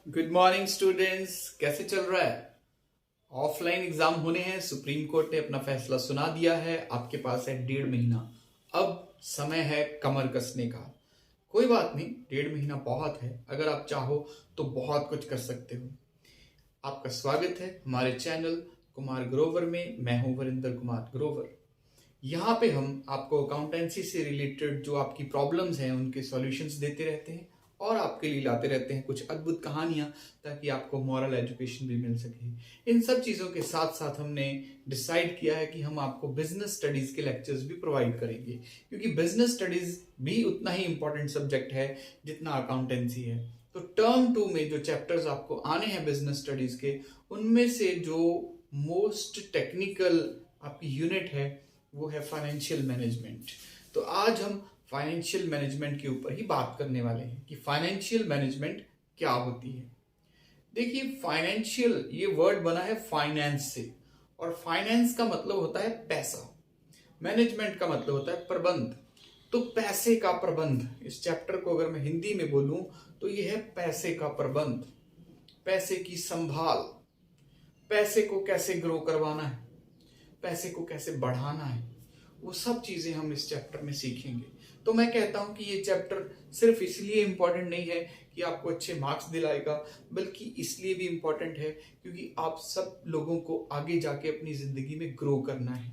Good morning students, कैसे चल रहा है? ऑफलाइन एग्जाम होने हैं। सुप्रीम कोर्ट ने अपना फैसला सुना दिया है। आपके पास है 1.5 महीना। अब समय है कमर कसने का। कोई बात नहीं, 1.5 महीना बहुत है। अगर आप चाहो तो बहुत कुछ कर सकते हो। आपका स्वागत है हमारे चैनल कुमार ग्रोवर में। मैं हूं वरिंदर कुमार ग्रोवर। यहाँ पे हम आपको अकाउंटेंसी से रिलेटेड जो आपकी प्रॉब्लम्स हैं उनके सॉल्यूशंस देते रहते हैं और आपके लिए लाते रहते हैं कुछ अद्भुत कहानियां, ताकि आपको मॉरल एजुकेशन भी मिल सके। इन सब चीज़ों के साथ साथ हमने डिसाइड किया है कि हम आपको बिजनेस स्टडीज के लेक्चर्स भी प्रोवाइड करेंगे, क्योंकि बिजनेस स्टडीज भी उतना ही इंपॉर्टेंट सब्जेक्ट है जितना अकाउंटेंसी है। तो टर्म 2 में जो चैप्टर्स आपको आने हैं बिजनेस स्टडीज के, उनमें से जो मोस्ट टेक्निकल आपकी यूनिट है वो है फाइनेंशियल मैनेजमेंट। तो आज हम फाइनेंशियल मैनेजमेंट के ऊपर ही बात करने वाले हैं कि फाइनेंशियल मैनेजमेंट क्या होती है। देखिए, फाइनेंशियल ये वर्ड बना है फाइनेंस से, और फाइनेंस का मतलब होता है पैसा, मैनेजमेंट का मतलब होता है प्रबंध। तो पैसे का प्रबंध, इस चैप्टर को अगर मैं हिंदी में बोलूं तो ये है पैसे का प्रबंध, पैसे की संभाल, पैसे को कैसे ग्रो करवाना है, पैसे को कैसे बढ़ाना है, वो सब चीजें हम इस चैप्टर में सीखेंगे। तो मैं कहता हूं कि ये चैप्टर सिर्फ इसलिए इंपॉर्टेंट नहीं है कि आपको अच्छे मार्क्स दिलाएगा, बल्कि इसलिए भी इंपॉर्टेंट है क्योंकि आप सब लोगों को आगे जाके अपनी जिंदगी में ग्रो करना है,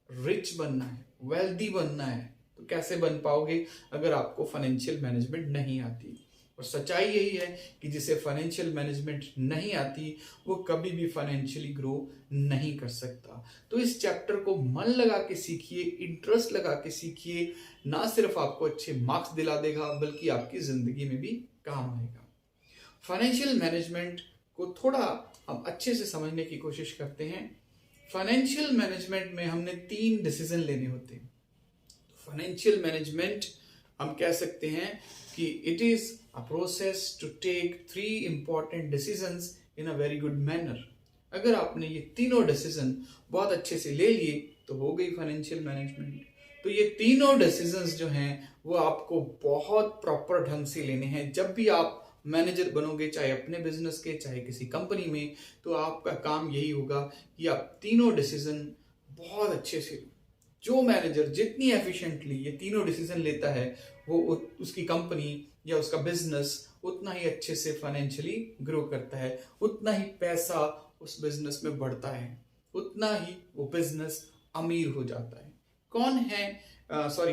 रिच बनना है, वेल्दी बनना है। तो कैसे बन पाओगे अगर आपको फाइनेंशियल मैनेजमेंट नहीं आती? और सच्चाई यही है कि जिसे फाइनेंशियल मैनेजमेंट नहीं आती वो कभी भी फाइनेंशियली ग्रो नहीं कर सकता। तो इस चैप्टर को मन लगा के सीखिए, इंटरेस्ट लगा के सीखिए। ना सिर्फ आपको अच्छे मार्क्स दिला देगा बल्कि आपकी जिंदगी में भी काम आएगा। फाइनेंशियल मैनेजमेंट को थोड़ा हम अच्छे से समझने की कोशिश करते हैं। फाइनेंशियल मैनेजमेंट में हमने 3 डिसीजन लेने होते हैं। फाइनेंशियल मैनेजमेंट हम कह सकते हैं कि it is a process to take 3 important decisions in a very good manner. अगर आपने ये तीनों डिसीजन बहुत अच्छे से ले लिए तो हो गई फाइनेंशियल मैनेजमेंट। तो ये तीनों डिसीजंस जो हैं वो आपको बहुत प्रॉपर ढंग से लेने हैं। जब भी आप मैनेजर बनोगे, चाहे अपने बिजनेस के चाहे किसी कंपनी में, तो आपका काम यही होगा कि आप तीनों डिसीजन बहुत अच्छे से, जो मैनेजर जितनी एफिशिएंटली ये तीनों डिसीजन लेता है वो उसकी कंपनी या उसका बिजनेस उतना ही अच्छे से फाइनेंशियली ग्रो करता है, उतना ही पैसा उस बिजनेस में बढ़ता है, उतना ही वो बिजनेस अमीर हो जाता है।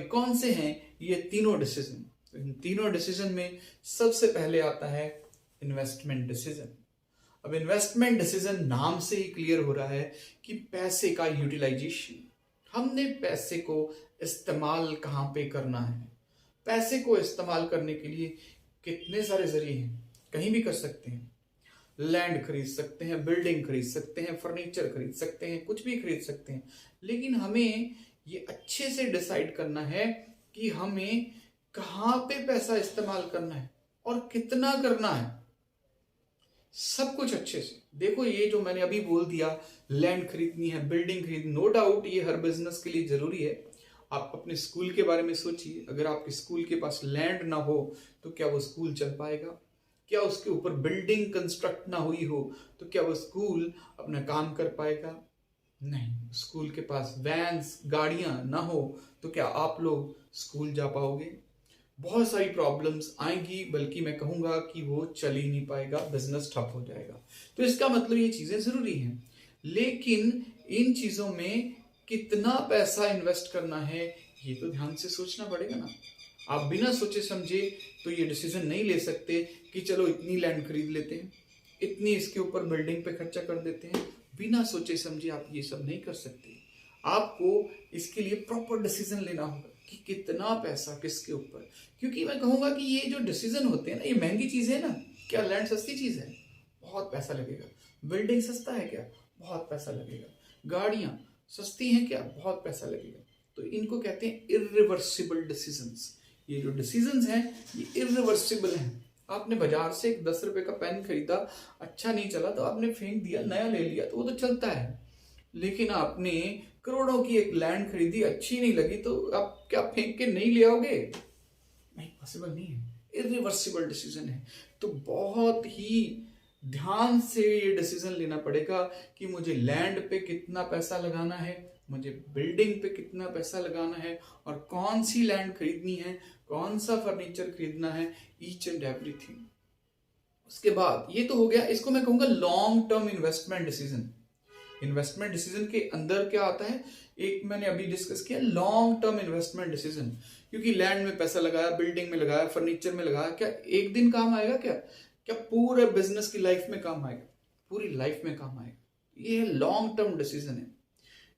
कौन से हैं ये तीनों डिसीजन? इन तीनों डिसीजन में सबसे पहले आता है इन्वेस्टमेंट डिसीजन। अब इन्वेस्टमेंट डिसीजन नाम से ही क्लियर हो रहा है कि पैसे का यूटिलाइजेशन, हमने पैसे को इस्तेमाल कहाँ पे करना है। पैसे को इस्तेमाल करने के लिए कितने सारे जरिए हैं, कहीं भी कर सकते हैं। लैंड खरीद सकते हैं, बिल्डिंग खरीद सकते हैं, फर्नीचर खरीद सकते हैं, कुछ भी खरीद सकते हैं। लेकिन हमें ये अच्छे से डिसाइड करना है कि हमें कहाँ पे पैसा इस्तेमाल करना है और कितना करना है। सब कुछ अच्छे से देखो। ये जो मैंने अभी बोल दिया, लैंड खरीदनी है, बिल्डिंग खरीदनी, नो डाउट ये हर बिजनेस के लिए जरूरी है। आप अपने स्कूल के बारे में सोचिए, अगर आपके स्कूल के पास लैंड ना हो तो क्या वो स्कूल चल पाएगा? क्या उसके ऊपर बिल्डिंग कंस्ट्रक्ट ना हुई हो तो क्या वो स्कूल अपना काम कर पाएगा? नहीं। स्कूल के पास वैन्स, गाड़ियां ना हो तो क्या आप लोग स्कूल जा पाओगे? बहुत सारी प्रॉब्लम्स आएंगी, बल्कि मैं कहूंगा कि वो चल ही नहीं पाएगा, बिजनेस ठप हो जाएगा। तो इसका मतलब ये चीजें जरूरी हैं, लेकिन इन चीजों में कितना पैसा इन्वेस्ट करना है ये तो ध्यान से सोचना पड़ेगा ना। आप बिना सोचे समझे तो ये डिसीजन नहीं ले सकते कि चलो इतनी लैंड खरीद लेते हैं, इतनी इसके ऊपर बिल्डिंग पे खर्चा कर देते हैं। बिना सोचे समझे आप ये सब नहीं कर सकते। आपको इसके लिए प्रॉपर डिसीजन लेना होगा कि कितना पैसा किसके ऊपर। क्योंकि मैं कहूंगा कि ये जो डिसीजन होते हैं ना, ये महंगी चीज है ना। क्या लैंड सस्ती चीज है? बहुत पैसा लगेगा। बिल्डिंग सस्ता है क्या? बहुत पैसा लगेगा। गाड़ियां सस्ती हैं क्या? बहुत पैसा लगेगा। तो इनको कहते हैं इरिवर्सिबल डिसीजंस। ये जो डिसीजंस हैं ये इरिवर्सिबल हैं। आपने बाजार से एक 10 रुपए का पेन खरीदा, अच्छा नहीं चला तो आपने फेंक दिया, नया ले लिया तो वो तो चलता है। लेकिन आपने करोड़ों की एक लैंड खरीदी, अच्छी नहीं लगी तो आप क्या फेंक के नहीं ले आओगे? नहीं, पॉसिबल नहीं है। इरिवर्सिबल डिसीजन है। तो बहुत ही ध्यान से ये डिसीजन लेना पड़ेगा कि मुझे लैंड पे कितना पैसा लगाना है, मुझे बिल्डिंग पे कितना पैसा लगाना है, और कौन सी लैंड खरीदनी है, कौन सा फर्नीचर खरीदना है, ईच एंड एवरीथिंग। उसके बाद ये तो हो गया, इसको मैं कहूंगा long term investment decision. Investment decision के अंदर क्या आता है, एक मैंने अभी डिस्कस किया लॉन्ग टर्म इन्वेस्टमेंट डिसीजन। क्योंकि लैंड में पैसा लगाया, बिल्डिंग में लगाया, फर्नीचर में लगाया, क्या एक दिन काम आएगा? क्या क्या पूरे बिजनेस की लाइफ में काम आएगा? पूरी लाइफ में काम आएगा। ये लॉन्ग टर्म डिसीजन है,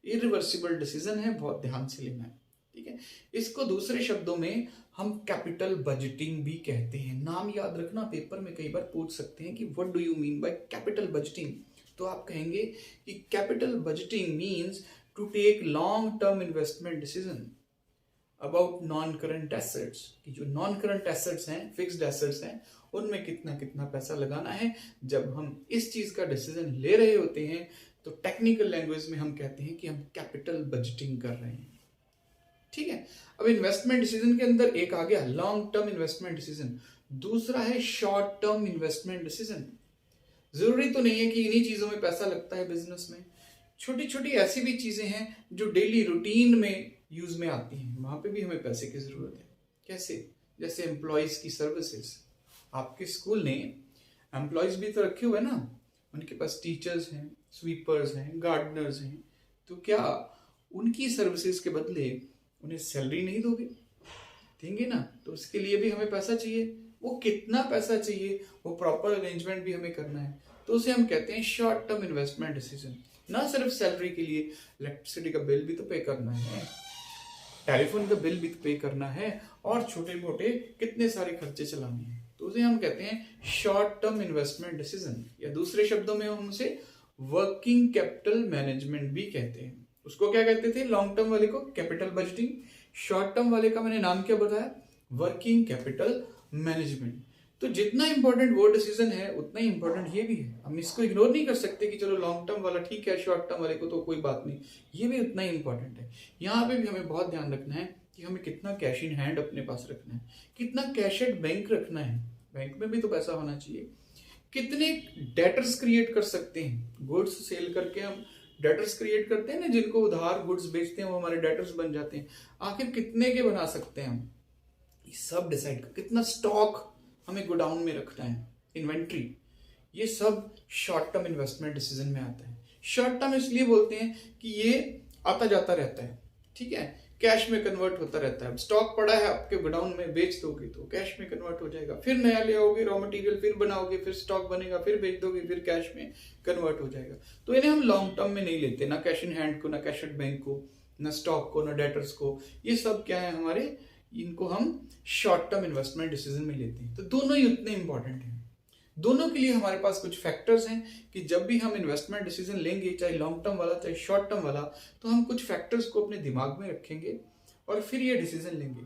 इरिवर्सिबल डिसीजन है, बहुत ध्यान से लेना है। ठीक है, इसको दूसरे शब्दों में हम कैपिटल बजटिंग भी कहते हैं। नाम याद रखना, पेपर में कई बार पूछ सकते हैं कि what do you mean by capital budgeting. तो आप कहेंगे कि capital budgeting means to take long term investment decision about non current assets. कि जो नॉन करंट एसेट्स हैं, फिक्स्ड एसेट्स हैं, उनमें कितना कितना पैसा लगाना है। जब हम इस चीज का डिसीजन ले रहे होते हैं तो टेक्निकल लैंग्वेज में हम कहते हैं कि हम कैपिटल बजटिंग कर रहे हैं। ठीक है, अब इन्वेस्टमेंट डिसीजन के अंदर एक आ गया लॉन्ग टर्म इन्वेस्टमेंट डिसीजन, दूसरा है शॉर्ट टर्म इन्वेस्टमेंट डिसीजन। जरूरी तो नहीं है कि इन्हीं चीजों में पैसा लगता है बिजनेस में, छोटी छोटी ऐसी भी चीजें हैं जो डेली रूटीन में यूज में आती हैं, वहां पे भी हमें पैसे की जरूरत है। कैसे? जैसे एम्प्लॉयज की सर्विसेज। आपके स्कूल ने एम्प्लॉयज भी तो रखे हुए ना, उनके पास टीचर्स हैं, स्वीपर्स हैं, गार्डनर्स हैं, तो क्या उनकी सर्विसेज के बदले उन्हें सैलरी नहीं दोगे? देंगे ना। तो उसके लिए भी हमें पैसा चाहिए, वो कितना पैसा चाहिए, वो प्रॉपर अरेंजमेंट भी हमें करना है। तो उसे हम कहते हैं शॉर्ट टर्म इन्वेस्टमेंट डिसीजन। ना सिर्फ सैलरी के लिए, इलेक्ट्रिसिटी का बिल भी तो पे करना है, टेलीफोन का बिल भी तो पे करना है, और छोटे मोटे कितने सारे खर्चे चलाने हैं। तो उसे हम कहते हैं शॉर्ट टर्म इन्वेस्टमेंट डिसीजन, या दूसरे शब्दों में हम उसे वर्किंग कैपिटल मैनेजमेंट भी कहते हैं। उसको क्या कहते थे? लॉन्ग टर्म वाले को कैपिटल बजटिंग, शॉर्ट टर्म वाले का मैंने नाम क्या बताया? Working capital management. तो जितना इंपॉर्टेंट वो डिसीजन है उतना ही इंपॉर्टेंट ये भी है। हम इसको इग्नोर नहीं कर सकते कि चलो लॉन्ग टर्म वाला ठीक है, शॉर्ट टर्म वाले को तो कोई बात नहीं, ये भी उतना ही इंपॉर्टेंट है। यहाँ पे भी हमें बहुत ध्यान रखना है कि हमें कितना कैश इन हैंड अपने पास रखना है, कितना कैश एट बैंक रखना है, बैंक में भी तो पैसा होना चाहिए, कितने डेटर्स क्रिएट कर सकते हैं। गुड्स सेल करके हम डेटर्स क्रिएट करते हैं ना, जिनको उधार गुड्स बेचते हैं वो हमारे डेटर्स बन जाते हैं, आखिर कितने के बना सकते हैं हम, ये सब डिसाइड कर, कितना स्टॉक हमें गोडाउन में रखना है, इन्वेंट्री, ये सब शॉर्ट टर्म इन्वेस्टमेंट डिसीजन में आता है। शॉर्ट टर्म इसलिए बोलते हैं कि ये आता जाता रहता है, ठीक है, कैश में कन्वर्ट होता रहता है। स्टॉक पड़ा है आपके गोडाउन में, बेच दोगे तो कैश में कन्वर्ट हो जाएगा, फिर नया ले आओगे, रॉ मटेरियल फिर बनाओगे, फिर स्टॉक बनेगा, फिर बेच दोगे, फिर कैश में कन्वर्ट हो जाएगा। तो इन्हें हम लॉन्ग टर्म में नहीं लेते, ना कैश इन हैंड को, ना कैश एट बैंक को, ना स्टॉक को, ना डेटर्स को। ये सब क्या है हमारे, इनको हम शॉर्ट टर्म इन्वेस्टमेंट डिसीजन में लेते हैं। तो दोनों ही उतने इंपॉर्टेंट हैं। दोनों के लिए हमारे पास कुछ फैक्टर्स हैं कि जब भी हम इन्वेस्टमेंट डिसीजन लेंगे, चाहे लॉन्ग टर्म वाला चाहे शॉर्ट टर्म वाला, तो हम कुछ फैक्टर्स को अपने दिमाग में रखेंगे और फिर ये डिसीजन लेंगे।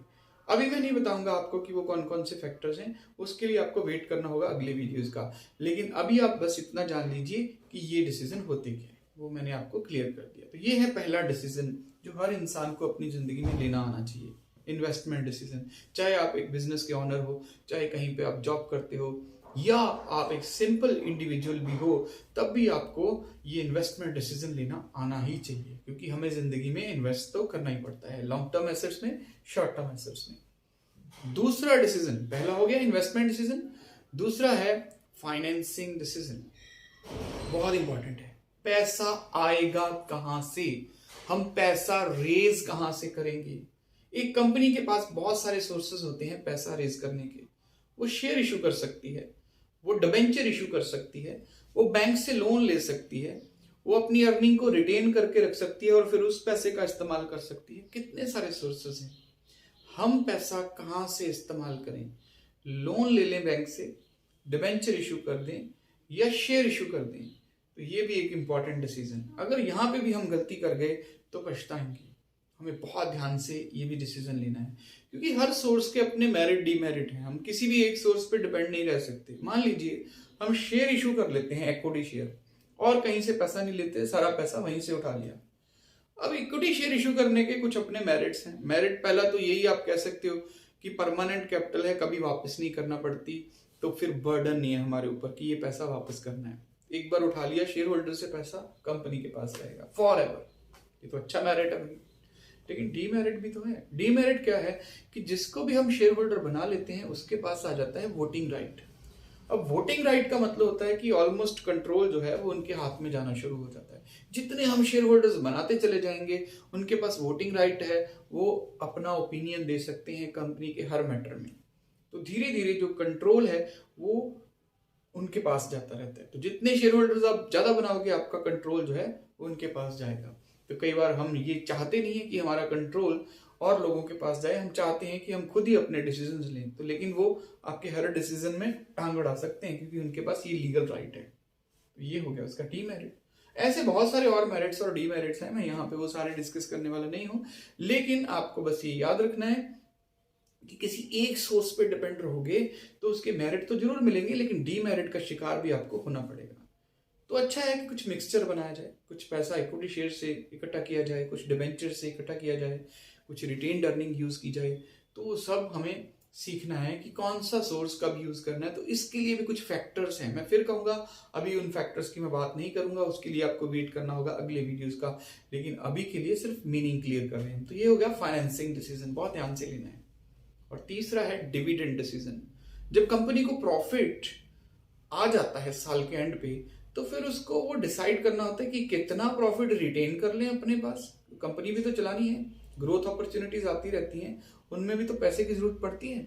अभी मैं नहीं बताऊंगा आपको कि वो कौन कौन से फैक्टर्स हैं, उसके लिए आपको वेट करना होगा अगले वीडियोस का। लेकिन अभी आप बस इतना जान लीजिए कि ये डिसीजन होते क्या है, वो मैंने आपको क्लियर कर दिया। तो ये है पहला डिसीजन जो हर इंसान को अपनी जिंदगी में लेना आना चाहिए, इन्वेस्टमेंट डिसीजन। चाहे आप एक बिजनेस के ऑनर हो, चाहे कहीं पे आप जॉब करते हो, या आप एक सिंपल इंडिविजुअल भी हो, तब भी आपको ये इन्वेस्टमेंट डिसीजन लेना आना ही चाहिए, क्योंकि हमें जिंदगी में इन्वेस्ट तो करना ही पड़ता है, लॉन्ग टर्म एसेट्स में, शॉर्ट टर्म एसेट्स में। दूसरा डिसीजन, पहला हो गया इन्वेस्टमेंट डिसीजन, दूसरा है फाइनेंसिंग डिसीजन। बहुत इंपॉर्टेंट है, पैसा आएगा कहां से, हम पैसा रेज कहां से करेंगे। एक कंपनी के पास बहुत सारे सोर्सेज होते हैं पैसा रेज करने के। वो शेयर इशू कर सकती है, वो डिबेंचर इशू कर सकती है, वो बैंक से लोन ले सकती है, वो अपनी अर्निंग को रिटेन करके रख सकती है और फिर उस पैसे का इस्तेमाल कर सकती है। कितने सारे सोर्सेज हैं, हम पैसा कहां से इस्तेमाल करें? लोन ले लें बैंक से, डिबेंचर इशू कर दें, या शेयर इशू कर दें। तो ये भी एक इंपॉर्टेंट डिसीजन। अगर यहां पे भी हम गलती कर गए तो पछताएंगे। हमें बहुत ध्यान से ये भी डिसीजन लेना है, क्योंकि हर सोर्स के अपने मेरिट डिमेरिट हैं। हम किसी भी एक सोर्स पे डिपेंड नहीं रह सकते। मान लीजिए हम शेयर इशू कर लेते हैं, इक्विटी शेयर, और कहीं से पैसा नहीं लेते, सारा पैसा वहीं से उठा लिया। अब इक्विटी शेयर इशू करने के कुछ अपने मेरिट्स हैं। मेरिट पहला तो यही आप कह सकते हो कि परमानेंट कैपिटल है, कभी वापस नहीं करना पड़ती, तो फिर बर्डन नहीं है हमारे ऊपर कि ये पैसा वापस करना है। एक बार उठा लिया शेयर होल्डर से पैसा, कंपनी के पास रहेगा फॉर एवर। ये तो अच्छा मेरिट है भाई। लेकिन डीमेरिट भी तो है। डीमेरिट क्या है कि जिसको भी हम शेयर होल्डर बना लेते हैं उसके पास आ जाता है वोटिंग राइट। अब वोटिंग राइट का मतलब होता है कि ऑलमोस्ट कंट्रोल जो है वो उनके हाथ में जाना शुरू हो जाता है। जितने हम शेयर होल्डर्स बनाते चले जाएंगे उनके पास वोटिंग राइट है, वो अपना ओपिनियन दे सकते हैं कंपनी के हर मैटर में। तो धीरे धीरे जो कंट्रोल है वो उनके पास जाता रहता है। तो जितने शेयर होल्डर्स आप ज्यादा बनाओगे आपका कंट्रोल जो है वो उनके पास जाएगा। तो कई बार हम ये चाहते नहीं है कि हमारा कंट्रोल और लोगों के पास जाए, हम चाहते हैं कि हम खुद ही अपने डिसीजंस लें। तो लेकिन वो आपके हर डिसीजन में टांग अड़ा सकते हैं क्योंकि उनके पास ये लीगल राइट है। तो ये हो गया उसका डीमेरिट। ऐसे बहुत सारे और मेरिट्स और डीमेरिट्स हैं, मैं यहाँ पे वो सारे डिस्कस करने वाला नहीं हूं। लेकिन आपको बस ये याद रखना है कि किसी एक सोर्स पे डिपेंड रहोगे तो उसके मेरिट तो जरूर मिलेंगे, लेकिन डीमेरिट का शिकार भी आपको होना पड़ेगा। तो अच्छा है कि कुछ मिक्सचर बनाया जाए, कुछ पैसा इक्विटी शेयर से इकट्ठा किया जाए, कुछ डिबेंचर से इकट्ठा किया जाए, कुछ रिटेन्ड अर्निंग यूज की जाए। तो वो सब हमें सीखना है कि कौन सा सोर्स कब यूज करना है। तो इसके लिए भी कुछ फैक्टर्स हैं, मैं फिर कहूंगा अभी उन फैक्टर्स की मैं बात नहीं करूंगा, उसके लिए आपको वेट करना होगा अगले वीडियोस का। लेकिन अभी के लिए सिर्फ मीनिंग क्लियर कर रहे हैं। तो ये हो गया फाइनेंसिंग डिसीजन, बहुत ध्यान से लेना है। और तीसरा है डिविडेंड डिसीजन। जब कंपनी को प्रॉफिट आ जाता है साल के एंड पे, तो फिर उसको वो डिसाइड करना होता है कि कितना प्रॉफिट रिटेन कर लें अपने पास। कंपनी भी तो चलानी है, ग्रोथ अपॉर्चुनिटीज आती रहती हैं, उनमें भी तो पैसे की जरूरत पड़ती है।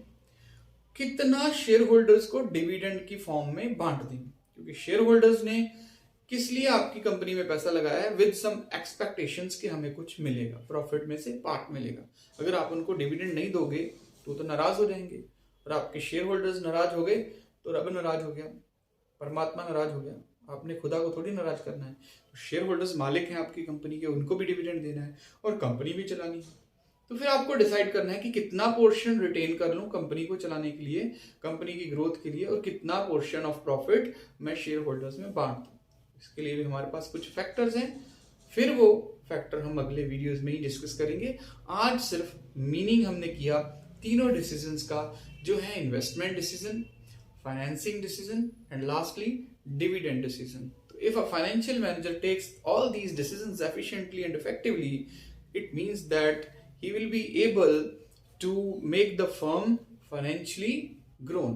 कितना शेयर होल्डर्स को डिविडेंड की फॉर्म में बांट दें, क्योंकि शेयर होल्डर्स ने किस लिए आपकी कंपनी में पैसा लगाया है, विद सम एक्सपेक्टेशंस कि हमें कुछ मिलेगा, प्रॉफिट में से पार्ट मिलेगा। अगर आप उनको डिविडेंड नहीं दोगे तो नाराज हो जाएंगे, और आपके शेयर होल्डर्स नाराज हो गए तो रब नाराज हो गया, परमात्मा नाराज हो गया। आपने खुदा को थोड़ी नाराज करना है। तो शेयर होल्डर्स मालिक हैं आपकी कंपनी के, उनको भी डिविडेंड देना है और कंपनी भी चलानी है। तो फिर आपको डिसाइड करना है कि कितना पोर्शन रिटेन कर लूं कंपनी को चलाने के लिए, कंपनी की ग्रोथ के लिए, और कितना पोर्शन ऑफ प्रॉफिट मैं शेयर होल्डर्स में बांट दूं। इसके लिए भी हमारे पास कुछ फैक्टर्स हैं, फिर वो फैक्टर हम अगले वीडियोस में ही डिस्कस करेंगे। आज सिर्फ मीनिंग हमने किया तीनों डिसीजंस का, जो है investment decision, financing decision and lastly dividend decision. तो if a financial manager takes all these decisions efficiently and effectively, it means that he will be able to make the firm financially grown.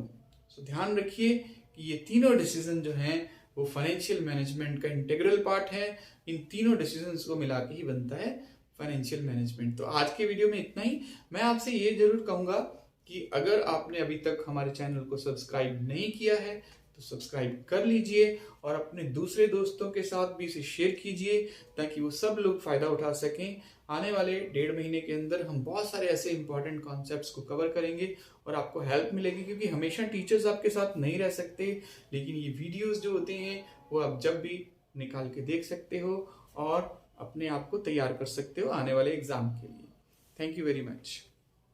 So ध्यान रखिए कि ये तीनों decision जो हैं वो financial management का इंटीग्रल पार्ट है। इन तीनों डिसीजंस को मिला के ही बनता है फाइनेंशियल मैनेजमेंट। तो आज के वीडियो में इतना ही। मैं आपसे ये जरूर कहूंगा कि अगर आपने अभी तक हमारे चैनल को सब्सक्राइब नहीं किया है तो सब्सक्राइब कर लीजिए, और अपने दूसरे दोस्तों के साथ भी इसे शेयर कीजिए ताकि वो सब लोग फायदा उठा सकें। आने वाले 1.5 महीने के अंदर हम बहुत सारे ऐसे इंपॉर्टेंट कॉन्सेप्ट्स को कवर करेंगे और आपको हेल्प मिलेगी, क्योंकि हमेशा टीचर्स आपके साथ नहीं रह सकते। लेकिन ये वीडियोस जो होते हैं वो आप जब भी निकाल के देख सकते हो और अपने आप को तैयार कर सकते हो आने वाले एग्जाम के लिए। Thank you very much.